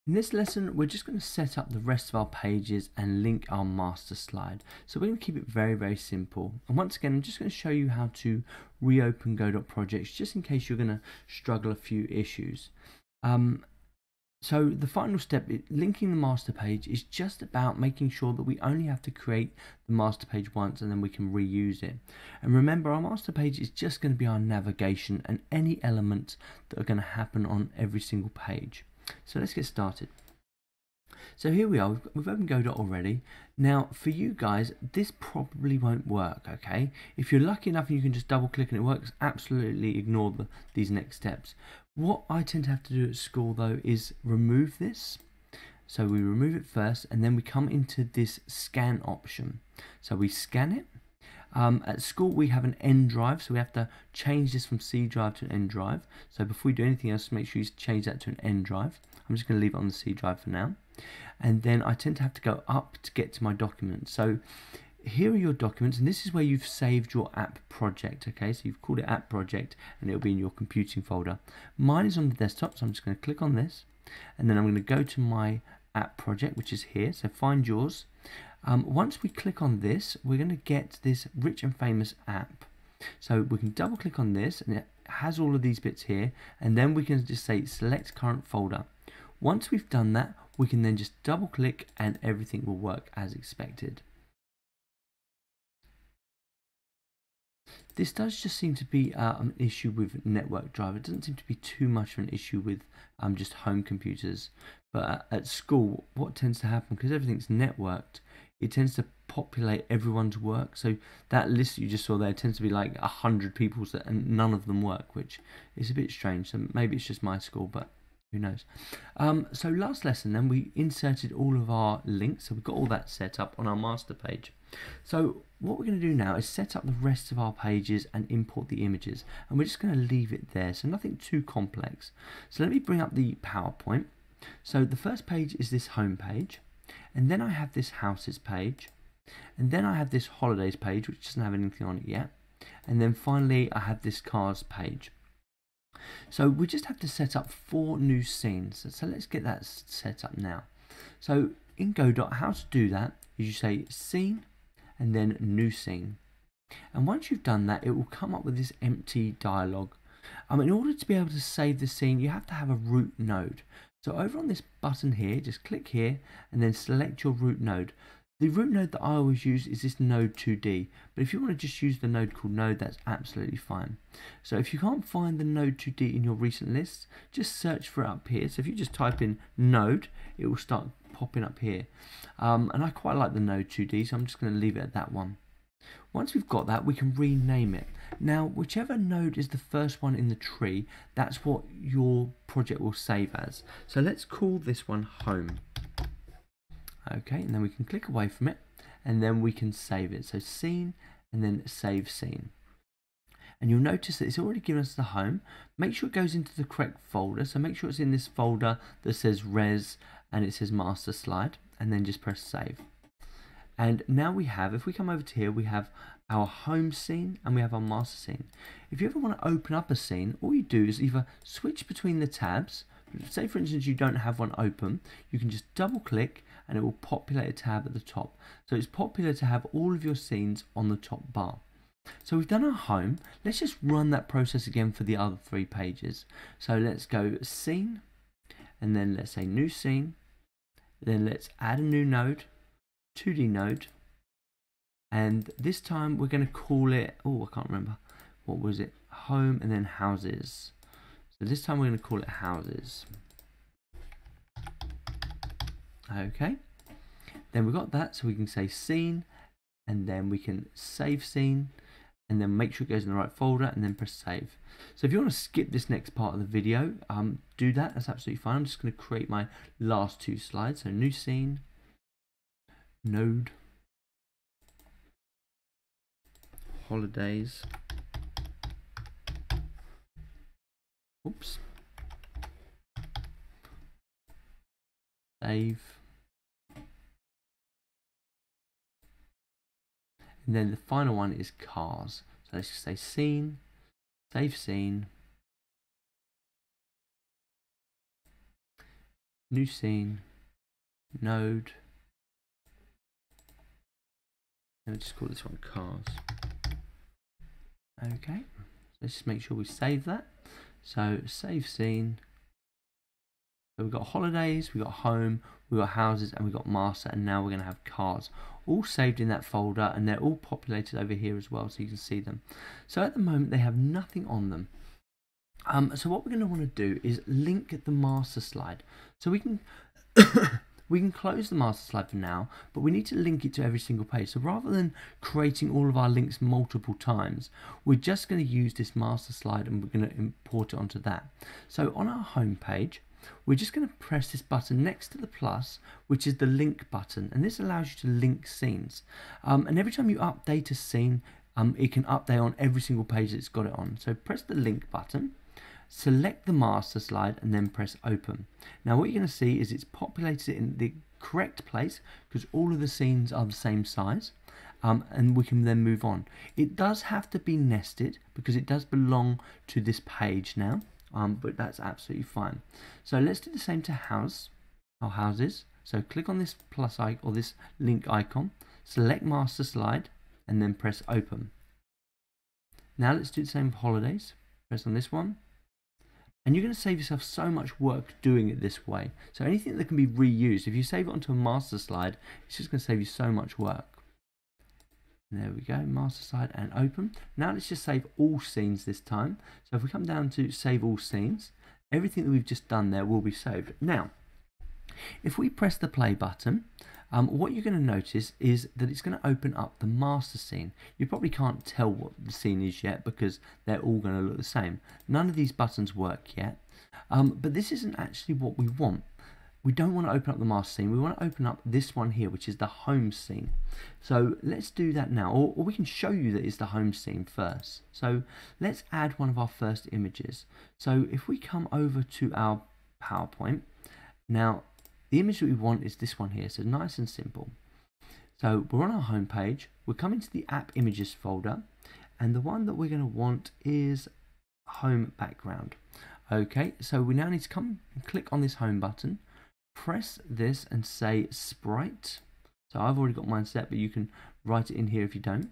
In this lesson, we're just going to set up the rest of our pages and link our master slide. So we're going to keep it very, very simple. And once again, I'm just going to show you how to reopen Godot projects, just in case you're going to struggle a few issues. So the final step, linking the master page, is just about making sure that we only have to create the master page once and then we can reuse it. And remember, our master page is just going to be our navigation and any elements that are going to happen on every single page. So let's get started. So here we are, we've opened Godot already. Now for you guys, this probably won't work, okay? If you're lucky enough and you can just double click and it works, absolutely ignore these next steps. What I tend to have to do at school though is remove this. So we remove it first and then we come into this scan option. So we scan it. At school we have an N drive, so we have to change this from C drive to an N drive. So before we do anything else, make sure you change that to an N drive. I'm just going to leave it on the C drive for now. And then I tend to have to go up to get to my documents. So here are your documents, and this is where you've saved your app project. Okay, so you've called it app project and it'll be in your computing folder. Mine is on the desktop, so I'm just going to click on this and then I'm going to go to my app project, which is here. So find yours. Once we click on this, we're going to get this rich and famous app. So we can double click on this and it has all of these bits here, and then we can just say select current folder. Once we've done that, we can then just double click and everything will work as expected. This does just seem to be an issue with network drive. It doesn't seem to be too much of an issue with just home computers. But at school, what tends to happen, because everything's networked, it tends to populate everyone's work. So that list that you just saw there tends to be like 100 people's and none of them work, which is a bit strange. So maybe it's just my school, but who knows. So last lesson then, we inserted all of our links. So we've got all that set up on our master page. So what we're going to do now is set up the rest of our pages and import the images. And we're just going to leave it there. So nothing too complex. So let me bring up the PowerPoint. So the first page is this home page. And then I have this houses page. And then I have this holidays page, which doesn't have anything on it yet. And then finally I have this cars page. So we just have to set up 4 new scenes. So let's get that set up now. So in Godot, how to do that is you say scene and then new scene. And once you've done that, it will come up with this empty dialog. In order to be able to save the scene, you have to have a root node. So over on this button here, just click here and then select your root node. The root node that I always use is this node 2D, but if you want to just use the node called node, that's absolutely fine. So if you can't find the node 2D in your recent lists, just search for it up here. So if you just type in node, it will start popping up here. And I quite like the node 2D, so I'm just going to leave it at that one. Once we've got that, we can rename it. Now, whichever node is the first one in the tree, that's what your project will save as. So let's call this one home. Okay, and then we can click away from it and then we can save it. So scene and then save scene. And you'll notice that it's already given us the home. Make sure it goes into the correct folder. So make sure it's in this folder that says res and it says master slide, and then just press save. And now we have, if we come over to here, we have our home scene and we have our master scene. If you ever want to open up a scene, all you do is either switch between the tabs. Say for instance you don't have one open, you can just double click and it will populate a tab at the top. So it's popular to have all of your scenes on the top bar. So we've done our home. Let's just run that process again for the other 3 pages. So let's go scene and then let's say new scene. Then let's add a new node, 2D node. And this time we're going to call it, I can't remember. What was it? Home and then houses. So this time we're going to call it houses. Okay. Then we've got that, so we can say scene, and then we can save scene, and then make sure it goes in the right folder, and then press save. So if you want to skip this next part of the video, do that. That's absolutely fine. I'm just going to create my last 2 slides. So new scene, node, holidays. Oops. Save. And then the final one is cars. So let's just say scene, save scene, new scene, node. Let me just call this one cars. Okay, let's just make sure we save that. So save scene. So we've got holidays, we've got home, we've got houses, and we've got master, and now we're going to have cars. All saved in that folder, and they're all populated over here as well, so you can see them. So at the moment, they have nothing on them. So what we're going to want to do is link the master slide. So we can we can close the master slide for now, but we need to link it to every single page. So rather than creating all of our links multiple times, we're just going to use this master slide and we're going to import it onto that. So on our home page, we're just going to press this button next to the plus, which is the link button, and this allows you to link scenes. And every time you update a scene, it can update on every single page that it's got it on. So press the link button, select the master slide, and then press open. Now what you're going to see is it's populated it in the correct place because all of the scenes are the same size, and we can then move on. It does have to be nested because it does belong to this page now. But that's absolutely fine. So let's do the same to houses. So click on this plus icon or this link icon, select master slide, and then press open. Now let's do the same for holidays. Press on this one, and you're going to save yourself so much work doing it this way. So anything that can be reused, if you save it onto a master slide, it's just going to save you so much work. And there we go, master slide and open. Now let's just save all scenes this time. So if we come down to save all scenes, everything that we've just done there will be saved. Now, if we press the play button, what you're going to notice is that it's going to open up the master scene. You probably can't tell what the scene is yet because they're all going to look the same. None of these buttons work yet, but this isn't actually what we want. We don't want to open up the master scene, we want to open up this one here, which is the home scene. So let's do that now, or we can show you that it's the home scene first. So let's add one of our first images. So if we come over to our PowerPoint, now the image that we want is this one here, so nice and simple. So we're on our home page, we're coming to the app images folder, and the one that we're going to want is home background. Okay, so we now need to come and click on this home button, press this and say sprite. So I've already got mine set, but you can write it in here if you don't.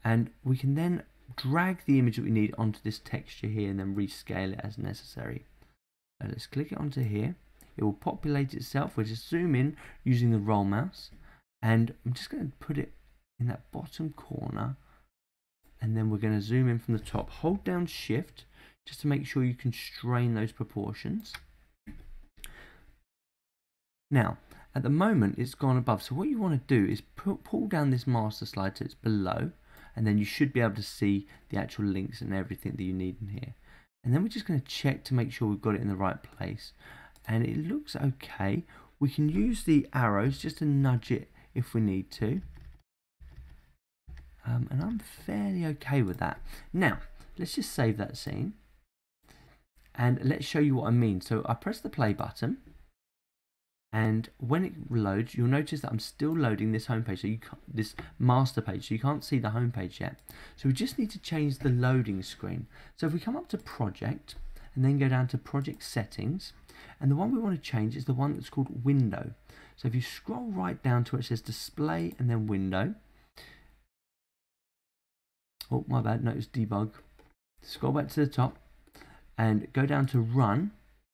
And we can then drag the image that we need onto this texture here and then rescale it as necessary. So let's click it onto here. It will populate itself. We'll just zoom in using the roll mouse. And I'm just going to put it in that bottom corner. And then we're going to zoom in from the top. Hold down shift just to make sure you constrain those proportions. Now, at the moment, it's gone above. So what you want to do is pull down this master slide so it's below, and then you should be able to see the actual links and everything that you need in here. And then we're just going to check to make sure we've got it in the right place. And it looks okay. We can use the arrows just to nudge it if we need to. And I'm fairly okay with that. Now, let's just save that scene. And let's show you what I mean. So I press the play button. And when it loads, you'll notice that I'm still loading this home page, so this master page, so you can't see the home page yet. So we just need to change the loading screen. So if we come up to project and then go down to project settings, and the one we want to change is the one that's called window. So if you scroll right down to where it says display and then window. Oh, my bad, notice debug. Scroll back to the top and go down to run.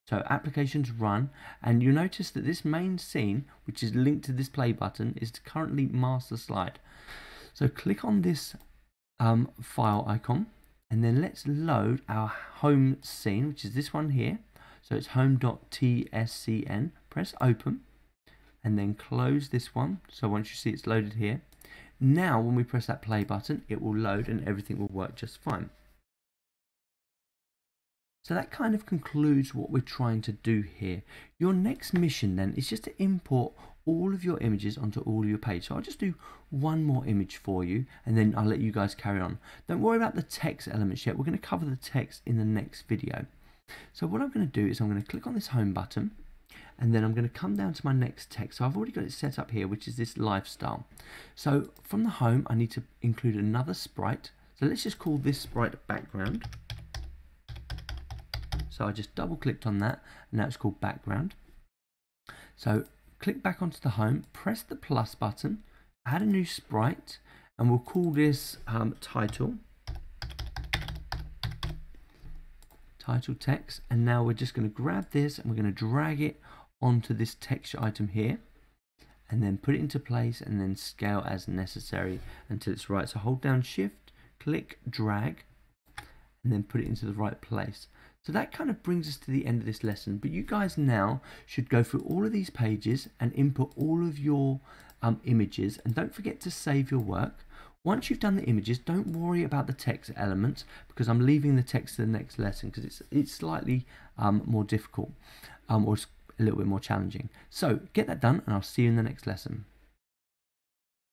So applications run, and you'll notice that this main scene, which is linked to this play button, is currently master slide. So click on this file icon, and then let's load our home scene, which is this one here. So it's home.tscn. Press open, and then close this one. So once you see it's loaded here, now when we press that play button, it will load and everything will work just fine. So that kind of concludes what we're trying to do here. Your next mission then is just to import all of your images onto all of your page. So I'll just do one more image for you and then I'll let you guys carry on. Don't worry about the text elements yet. We're going to cover the text in the next video. So what I'm going to do is I'm going to click on this home button and then I'm going to come down to my next text. So I've already got it set up here, which is this lifestyle. So from the home, I need to include another sprite. So let's just call this sprite background. So I just double clicked on that and now it's called background. So click back onto the home, press the plus button, add a new sprite, and we'll call this title text. And now we're just going to grab this and we're going to drag it onto this texture item here, and then put it into place and then scale as necessary until it's right. So hold down shift, click, drag, and then put it into the right place. So that kind of brings us to the end of this lesson, but you guys now should go through all of these pages and input all of your images, and don't forget to save your work. Once you've done the images, don't worry about the text elements, because I'm leaving the text to the next lesson because it's slightly more difficult or it's a little bit more challenging. So get that done and I'll see you in the next lesson.